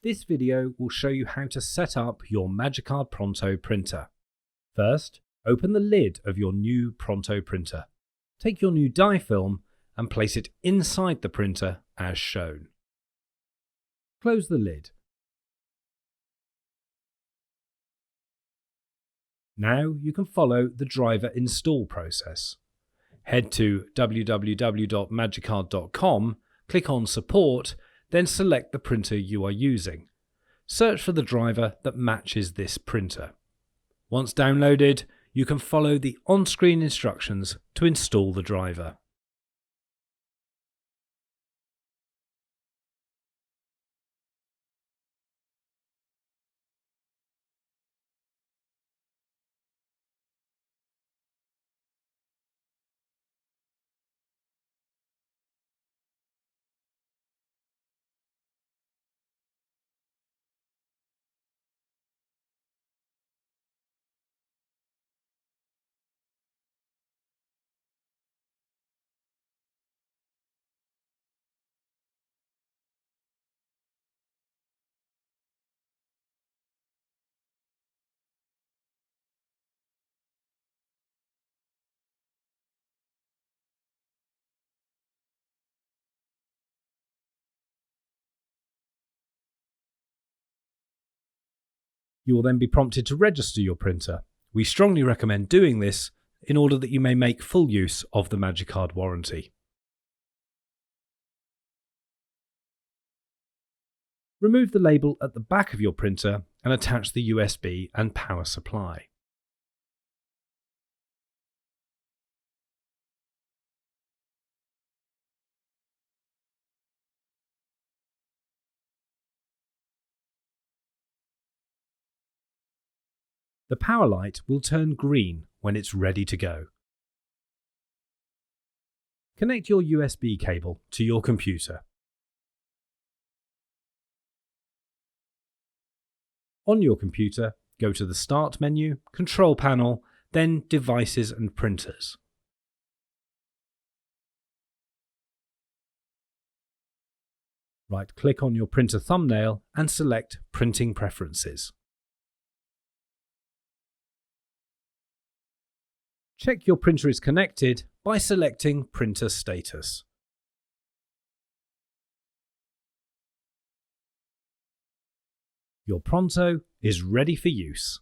This video will show you how to set up your MagiCard Pronto printer. First, open the lid of your new Pronto printer. Take your new die film and place it inside the printer as shown. Close the lid. Now you can follow the driver install process. Head to www.magicard.com, click on Support, then select the printer you are using. Search for the driver that matches this printer. Once downloaded, you can follow the on-screen instructions to install the driver. You will then be prompted to register your printer. We strongly recommend doing this in order that you may make full use of the MagiCard warranty. Remove the label at the back of your printer and attach the USB and power supply. The power light will turn green when it's ready to go. Connect your USB cable to your computer. On your computer, go to the Start menu, Control Panel, then Devices and Printers. Right-click on your printer thumbnail and select Printing Preferences. Check your printer is connected by selecting Printer Status. Your Pronto is ready for use.